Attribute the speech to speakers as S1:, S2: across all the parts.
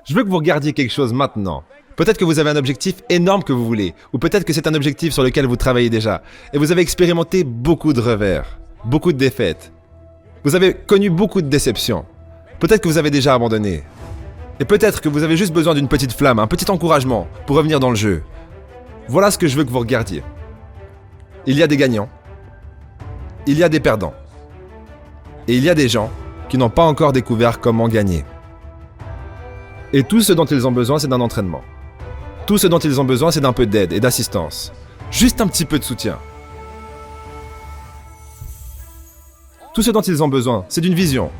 S1: Je veux que vous regardiez quelque chose maintenant. Peut-être que vous avez un objectif énorme que vous voulez, ou peut-être que c'est un objectif sur lequel vous travaillez déjà, et vous avez expérimenté beaucoup de revers, beaucoup de défaites. Vous avez connu beaucoup de déceptions. Peut-être que vous avez déjà abandonné. Et peut-être que vous avez juste besoin d'une petite flamme, un petit encouragement pour revenir dans le jeu. Voilà ce que je veux que vous regardiez. Il y a des gagnants. Il y a des perdants. Et il y a des gens qui n'ont pas encore découvert comment gagner. Et tout ce dont ils ont besoin, c'est d'un entraînement. Tout ce dont ils ont besoin, c'est d'un peu d'aide et d'assistance. Juste un petit peu de soutien. Tout ce dont ils ont besoin, c'est d'une vision,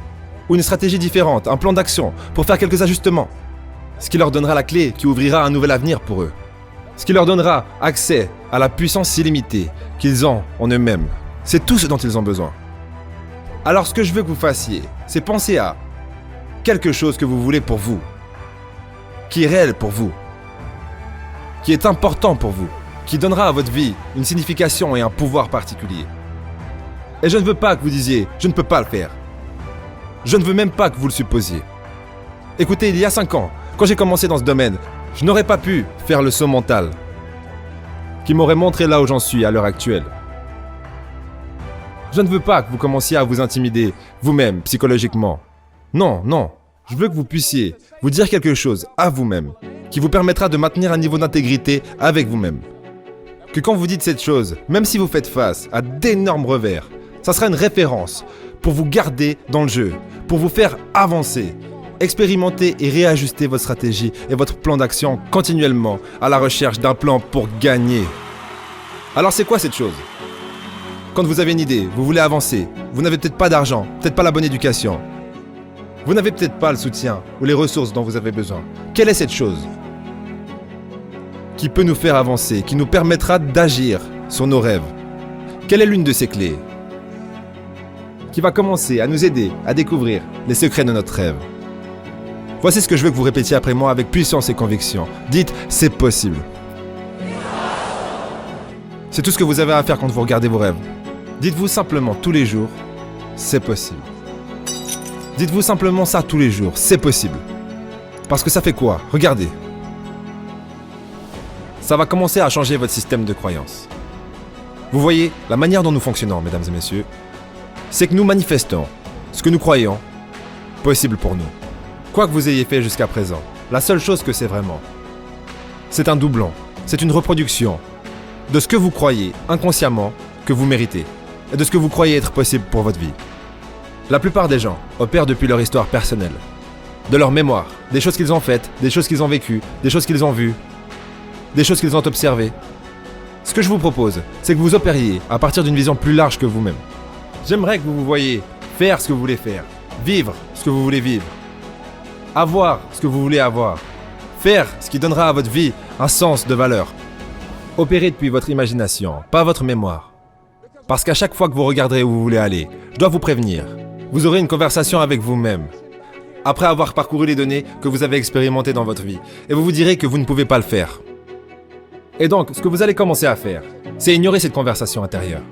S1: ou une stratégie différente, un plan d'action pour faire quelques ajustements. Ce qui leur donnera la clé qui ouvrira un nouvel avenir pour eux. Ce qui leur donnera accès à la puissance illimitée qu'ils ont en eux-mêmes. C'est tout ce dont ils ont besoin. Alors ce que je veux que vous fassiez, c'est penser à quelque chose que vous voulez pour vous, qui est réel pour vous, qui est important pour vous, qui donnera à votre vie une signification et un pouvoir particulier. Et je ne veux pas que vous disiez « je ne peux pas le faire ». Je ne veux même pas que vous le supposiez. Écoutez, il y a 5 ans, quand j'ai commencé dans ce domaine, je n'aurais pas pu faire le saut mental qui m'aurait montré là où j'en suis à l'heure actuelle. Je ne veux pas que vous commenciez à vous intimider vous-même psychologiquement. Non, non. Je veux que vous puissiez vous dire quelque chose à vous-même qui vous permettra de maintenir un niveau d'intégrité avec vous-même. Que quand vous dites cette chose, même si vous faites face à d'énormes revers, ça sera une référence pour vous garder dans le jeu, pour vous faire avancer, expérimenter et réajuster votre stratégie et votre plan d'action continuellement à la recherche d'un plan pour gagner. Alors c'est quoi cette chose ? Quand vous avez une idée, vous voulez avancer, vous n'avez peut-être pas d'argent, peut-être pas la bonne éducation. Vous n'avez peut-être pas le soutien ou les ressources dont vous avez besoin. Quelle est cette chose qui peut nous faire avancer, qui nous permettra d'agir sur nos rêves ? Quelle est l'une de ces clés qui va commencer à nous aider à découvrir les secrets de notre rêve ? Voici ce que je veux que vous répétiez après moi avec puissance et conviction. Dites « c'est possible ». C'est tout ce que vous avez à faire quand vous regardez vos rêves. Dites-vous simplement tous les jours « c'est possible ». Dites-vous simplement ça tous les jours, c'est possible. Parce que ça fait quoi ? Regardez. Ça va commencer à changer votre système de croyance. Vous voyez, la manière dont nous fonctionnons, mesdames et messieurs, c'est que nous manifestons ce que nous croyons possible pour nous. Quoi que vous ayez fait jusqu'à présent, la seule chose que c'est vraiment, c'est un doublon, c'est une reproduction de ce que vous croyez inconsciemment que vous méritez et de ce que vous croyez être possible pour votre vie. La plupart des gens opèrent depuis leur histoire personnelle, de leur mémoire, des choses qu'ils ont faites, des choses qu'ils ont vécues, des choses qu'ils ont vues, des choses qu'ils ont observées. Ce que je vous propose, c'est que vous opériez à partir d'une vision plus large que vous-même. J'aimerais que vous vous voyiez faire ce que vous voulez faire, vivre ce que vous voulez vivre, avoir ce que vous voulez avoir, faire ce qui donnera à votre vie un sens de valeur. Opérez depuis votre imagination, pas votre mémoire. Parce qu'à chaque fois que vous regarderez où vous voulez aller, je dois vous prévenir, vous aurez une conversation avec vous-même, après avoir parcouru les données que vous avez expérimentées dans votre vie, et vous vous direz que vous ne pouvez pas le faire. Et donc, ce que vous allez commencer à faire, c'est ignorer cette conversation intérieure.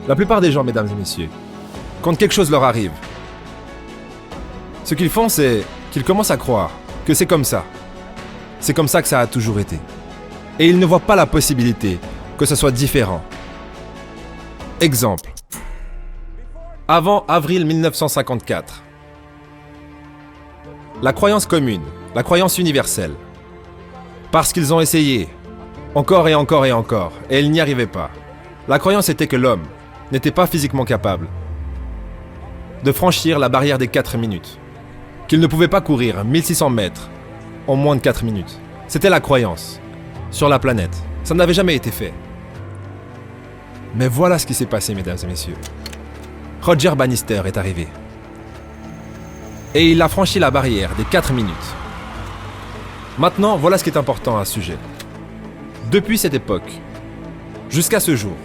S1: La plupart des gens, mesdames et messieurs, quand quelque chose leur arrive, ce qu'ils font, c'est qu'ils commencent à croire que c'est comme ça. C'est comme ça que ça a toujours été. Et ils ne voient pas la possibilité que ce soit différent. Exemple. Avant avril 1954, la croyance commune, la croyance universelle, parce qu'ils ont essayé, encore et encore et encore, et ils n'y arrivaient pas. La croyance était que l'homme n'était pas physiquement capable de franchir la barrière des 4 minutes, qu'il ne pouvait pas courir 1600 mètres en moins de 4 minutes. C'était la croyance sur la planète. Ça n'avait jamais été fait. Mais voilà ce qui s'est passé, mesdames et messieurs. Roger Bannister est arrivé. Et il a franchi la barrière des 4 minutes. Maintenant, voilà ce qui est important à ce sujet. Depuis cette époque, jusqu'à ce jour,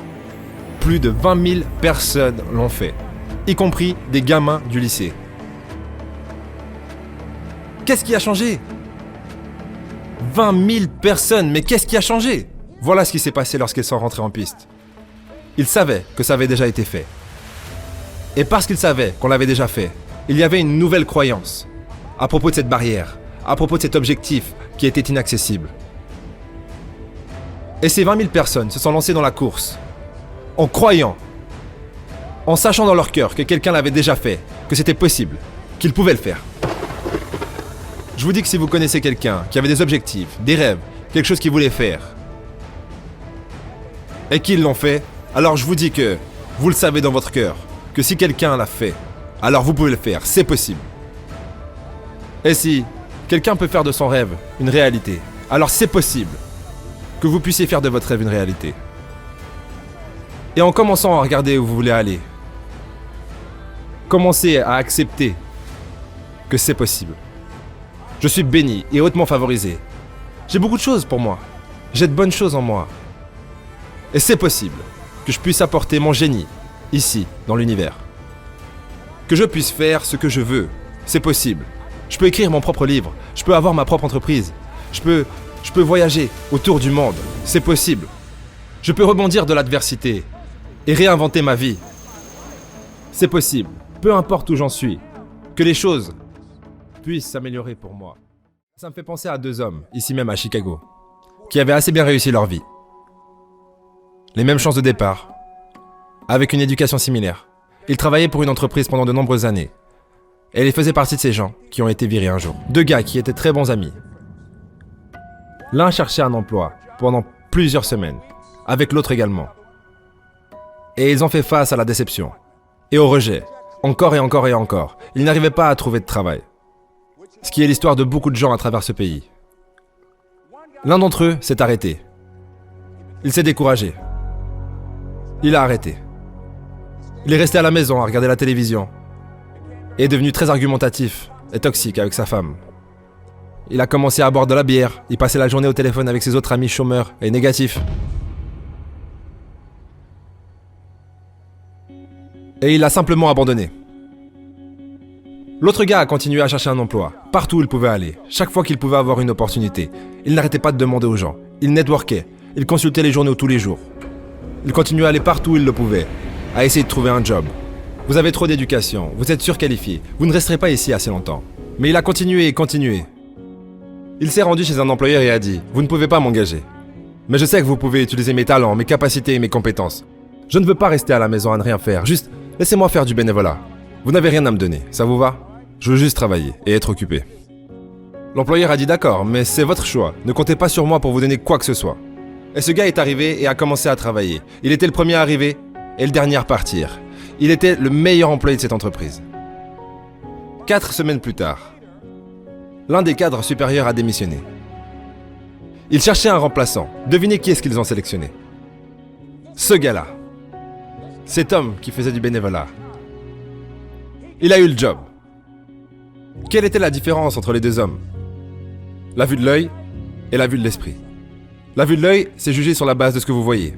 S1: plus de 20 000 personnes l'ont fait, y compris des gamins du lycée. Qu'est-ce qui a changé ? 20 000 personnes, mais qu'est-ce qui a changé ? Voilà ce qui s'est passé lorsqu'ils sont rentrés en piste. Ils savaient que ça avait déjà été fait. Et parce qu'ils savaient qu'on l'avait déjà fait, il y avait une nouvelle croyance à propos de cette barrière, à propos de cet objectif qui était inaccessible. Et ces 20 000 personnes se sont lancées dans la course, en croyant, en sachant dans leur cœur que quelqu'un l'avait déjà fait, que c'était possible, qu'ils pouvaient le faire. Je vous dis que si vous connaissez quelqu'un qui avait des objectifs, des rêves, quelque chose qu'il voulait faire, et qu'ils l'ont fait, alors je vous dis que vous le savez dans votre cœur, que si quelqu'un l'a fait, alors vous pouvez le faire, c'est possible. Et si quelqu'un peut faire de son rêve une réalité, alors c'est possible que vous puissiez faire de votre rêve une réalité. Et en commençant à regarder où vous voulez aller, commencez à accepter que c'est possible. Je suis béni et hautement favorisé. J'ai beaucoup de choses pour moi. J'ai de bonnes choses en moi. Et c'est possible que je puisse apporter mon génie ici, dans l'univers. Que je puisse faire ce que je veux. C'est possible. Je peux écrire mon propre livre. Je peux avoir ma propre entreprise. Je peux voyager autour du monde. C'est possible. Je peux rebondir de l'adversité et réinventer ma vie. C'est possible. Peu importe où j'en suis. Que les choses puissent s'améliorer pour moi. Ça me fait penser à 2 hommes, ici même à Chicago, qui avaient assez bien réussi leur vie. Les mêmes chances de départ, avec une éducation similaire. Ils travaillaient pour une entreprise pendant de nombreuses années. Et ils faisaient partie de ces gens qui ont été virés un jour. 2 gars qui étaient très bons amis. L'un cherchait un emploi pendant plusieurs semaines, avec l'autre également. Et ils ont fait face à la déception et au rejet, encore et encore et encore. Ils n'arrivaient pas à trouver de travail. Ce qui est l'histoire de beaucoup de gens à travers ce pays. L'un d'entre eux s'est arrêté. Il s'est découragé. Il a arrêté. Il est resté à la maison à regarder la télévision et est devenu très argumentatif et toxique avec sa femme. Il a commencé à boire de la bière, il passait la journée au téléphone avec ses autres amis chômeurs et négatifs. Et il a simplement abandonné. L'autre gars a continué à chercher un emploi, partout où il pouvait aller, chaque fois qu'il pouvait avoir une opportunité. Il n'arrêtait pas de demander aux gens. Il networkait, il consultait les journaux tous les jours. Il continuait à aller partout où il le pouvait, à essayer de trouver un job. Vous avez trop d'éducation, vous êtes surqualifié, vous ne resterez pas ici assez longtemps. Mais il a continué et continué. Il s'est rendu chez un employeur et a dit « Vous ne pouvez pas m'engager. Mais je sais que vous pouvez utiliser mes talents, mes capacités et mes compétences. Je ne veux pas rester à la maison à ne rien faire, juste laissez-moi faire du bénévolat. Vous n'avez rien à me donner, ça vous va ? Je veux juste travailler et être occupé. » L'employeur a dit « D'accord, mais c'est votre choix. Ne comptez pas sur moi pour vous donner quoi que ce soit. » Et ce gars est arrivé et a commencé à travailler. Il était le premier à arriver et le dernier à partir. Il était le meilleur employé de cette entreprise. 4 semaines plus tard, l'un des cadres supérieurs a démissionné. Ils cherchaient un remplaçant. Devinez qui est-ce qu'ils ont sélectionné ? Ce gars-là. Cet homme qui faisait du bénévolat. Il a eu le job. Quelle était la différence entre les 2 hommes ? La vue de l'œil et la vue de l'esprit. La vue de l'œil, c'est jugé sur la base de ce que vous voyez.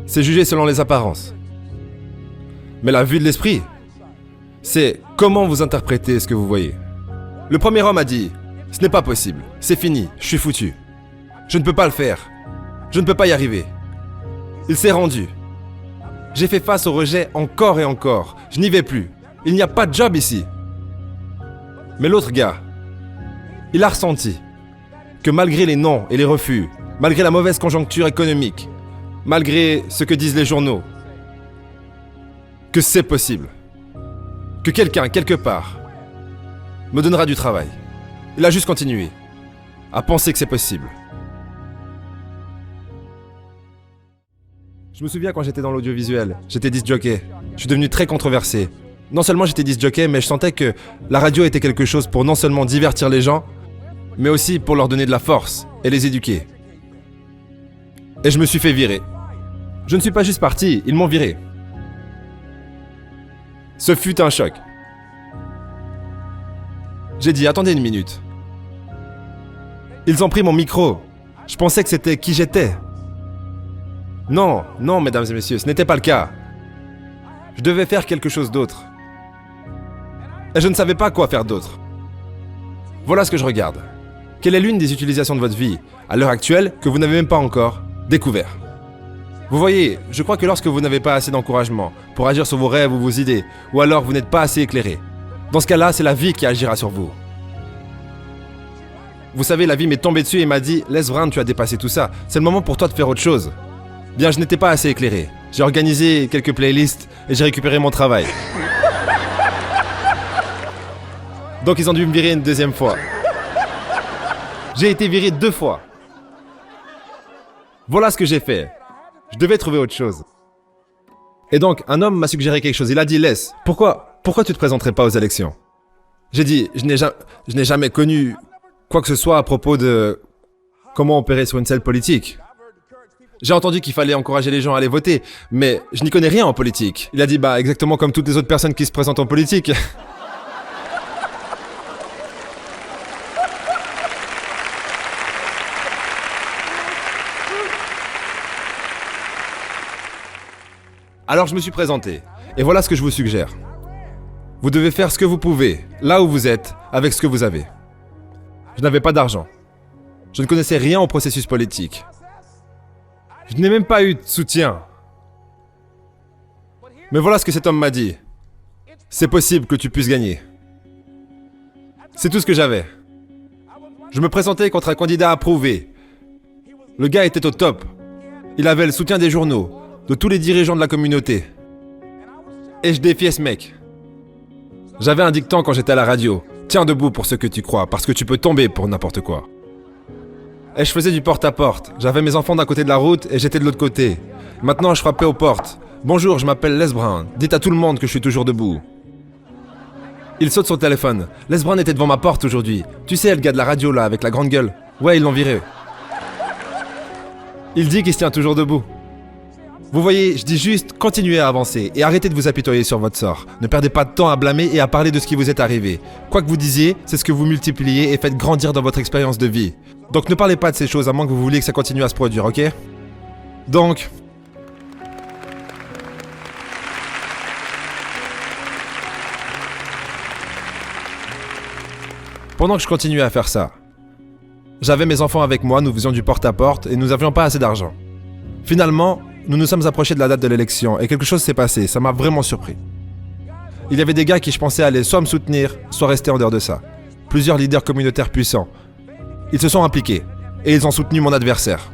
S1: C'est jugé selon les apparences. Mais la vue de l'esprit, c'est comment vous interprétez ce que vous voyez. Le premier homme a dit « Ce n'est pas possible, c'est fini, je suis foutu. Je ne peux pas le faire. Je ne peux pas y arriver. » Il s'est rendu. J'ai fait face au rejet encore et encore. Je n'y vais plus. Il n'y a pas de job ici. Mais l'autre gars, il a ressenti que malgré les non et les refus, malgré la mauvaise conjoncture économique, malgré ce que disent les journaux, que c'est possible. Que quelqu'un, quelque part, me donnera du travail. Il a juste continué à penser que c'est possible. Je me souviens quand j'étais dans l'audiovisuel, j'étais disc jockey. Je suis devenu très controversé. Non seulement j'étais disc jockey, mais je sentais que la radio était quelque chose pour non seulement divertir les gens, mais aussi pour leur donner de la force et les éduquer. Et je me suis fait virer. Je ne suis pas juste parti, ils m'ont viré. Ce fut un choc. J'ai dit, attendez une minute. Ils ont pris mon micro. Je pensais que c'était qui j'étais. Non, non, mesdames et messieurs, ce n'était pas le cas. Je devais faire quelque chose d'autre. Et je ne savais pas quoi faire d'autre. Voilà ce que je regarde. Quelle est l'une des utilisations de votre vie, à l'heure actuelle, que vous n'avez même pas encore découvert ? Vous voyez, je crois que lorsque vous n'avez pas assez d'encouragement pour agir sur vos rêves ou vos idées, ou alors vous n'êtes pas assez éclairé, dans ce cas-là, c'est la vie qui agira sur vous. Vous savez, la vie m'est tombée dessus et m'a dit « Les Brown, tu as dépassé tout ça. C'est le moment pour toi de faire autre chose. » Bien, je n'étais pas assez éclairé. J'ai organisé quelques playlists et j'ai récupéré mon travail. Donc ils ont dû me virer une deuxième fois. J'ai été viré 2 fois. Voilà ce que j'ai fait. Je devais trouver autre chose. Et donc, un homme m'a suggéré quelque chose. Il a dit « Laisse, pourquoi tu te présenterais pas aux élections ?» J'ai dit « Je n'ai jamais connu quoi que ce soit à propos de comment opérer sur une scène politique. J'ai entendu qu'il fallait encourager les gens à aller voter, mais je n'y connais rien en politique. » Il a dit « Bah, exactement comme toutes les autres personnes qui se présentent en politique. » Alors je me suis présenté, et voilà ce que je vous suggère. Vous devez faire ce que vous pouvez, là où vous êtes, avec ce que vous avez. Je n'avais pas d'argent. Je ne connaissais rien au processus politique. Je n'ai même pas eu de soutien. Mais voilà ce que cet homme m'a dit. C'est possible que tu puisses gagner. C'est tout ce que j'avais. Je me présentais contre un candidat approuvé. Le gars était au top. Il avait le soutien des journaux, de tous les dirigeants de la communauté. Et je défiais ce mec. J'avais un dicton quand j'étais à la radio. Tiens debout pour ce que tu crois, parce que tu peux tomber pour n'importe quoi. Et je faisais du porte-à-porte. J'avais mes enfants d'un côté de la route et j'étais de l'autre côté. Maintenant, je frappais aux portes. Bonjour, je m'appelle Les Brown. Dites à tout le monde que je suis toujours debout. Il saute son téléphone. Les Brown était devant ma porte aujourd'hui. Tu sais, le gars de la radio là, avec la grande gueule. Ouais, ils l'ont viré. Il dit qu'il se tient toujours debout. Vous voyez, je dis juste, continuez à avancer et arrêtez de vous apitoyer sur votre sort. Ne perdez pas de temps à blâmer et à parler de ce qui vous est arrivé. Quoi que vous disiez, c'est ce que vous multipliez et faites grandir dans votre expérience de vie. Donc ne parlez pas de ces choses à moins que vous vouliez que ça continue à se produire, ok? Donc... Pendant que je continuais à faire ça, j'avais mes enfants avec moi, nous faisions du porte-à-porte et nous n'avions pas assez d'argent. Finalement, nous nous sommes approchés de la date de l'élection et quelque chose s'est passé, ça m'a vraiment surpris. Il y avait des gars qui je pensais allaient soit me soutenir, soit rester en dehors de ça. Plusieurs leaders communautaires puissants. Ils se sont impliqués et ils ont soutenu mon adversaire.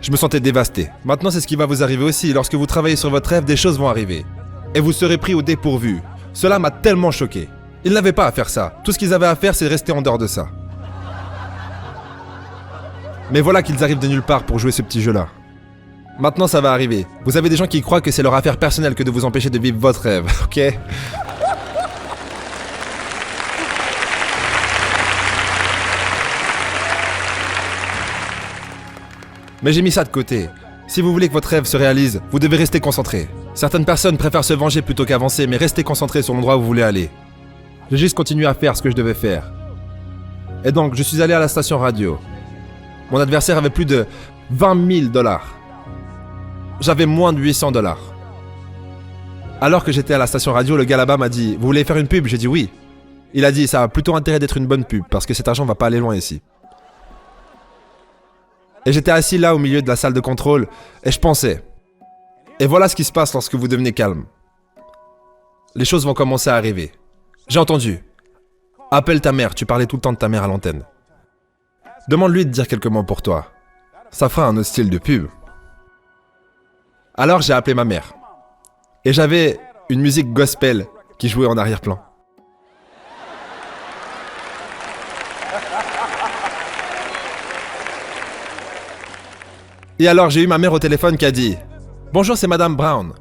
S1: Je me sentais dévasté. Maintenant, c'est ce qui va vous arriver aussi. Lorsque vous travaillez sur votre rêve, des choses vont arriver. Et vous serez pris au dépourvu. Cela m'a tellement choqué. Ils n'avaient pas à faire ça. Tout ce qu'ils avaient à faire, c'est de rester en dehors de ça. Mais voilà qu'ils arrivent de nulle part pour jouer ce petit jeu-là. Maintenant, ça va arriver. Vous avez des gens qui croient que c'est leur affaire personnelle que de vous empêcher de vivre votre rêve, ok? Mais j'ai mis ça de côté. Si vous voulez que votre rêve se réalise, vous devez rester concentré. Certaines personnes préfèrent se venger plutôt qu'avancer, mais restez concentré sur l'endroit où vous voulez aller. J'ai juste continué à faire ce que je devais faire. Et donc, je suis allé à la station radio. Mon adversaire avait plus de 20 000 $. J'avais moins de 800 $. Alors que j'étais à la station radio, le gars là-bas m'a dit « Vous voulez faire une pub ?» J'ai dit « Oui ». Il a dit « Ça a plutôt intérêt d'être une bonne pub, parce que cet argent va pas aller loin ici. » Et j'étais assis là au milieu de la salle de contrôle, et je pensais. Et voilà ce qui se passe lorsque vous devenez calme. Les choses vont commencer à arriver. J'ai entendu. Appelle ta mère, tu parlais tout le temps de ta mère à l'antenne. Demande-lui de dire quelques mots pour toi. Ça fera un autre style de pub. Alors j'ai appelé ma mère. Et j'avais une musique gospel qui jouait en arrière-plan. Et alors j'ai eu ma mère au téléphone qui a dit « Bonjour, c'est Madame Brown.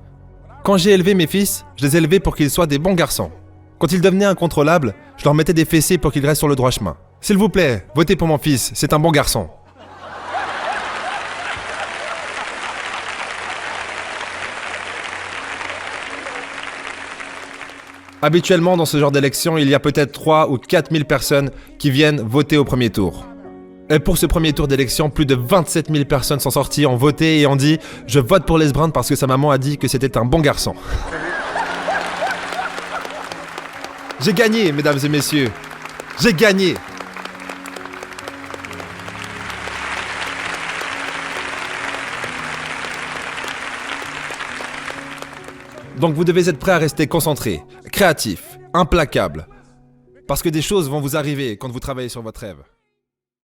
S1: Quand j'ai élevé mes fils, je les ai élevés pour qu'ils soient des bons garçons. Quand ils devenaient incontrôlables, je leur mettais des fessées pour qu'ils restent sur le droit chemin. S'il vous plaît, votez pour mon fils, c'est un bon garçon. » Habituellement, dans ce genre d'élection, il y a peut-être 3 ou 4 000 personnes qui viennent voter au premier tour. Et pour ce premier tour d'élection, plus de 27 000 personnes sont sorties, ont voté et ont dit « Je vote pour Les Brown parce que sa maman a dit que c'était un bon garçon. » J'ai gagné, mesdames et messieurs. J'ai gagné. Donc vous devez être prêt à rester concentré, créatif, implacable. Parce que des choses vont vous arriver quand vous travaillez sur votre rêve.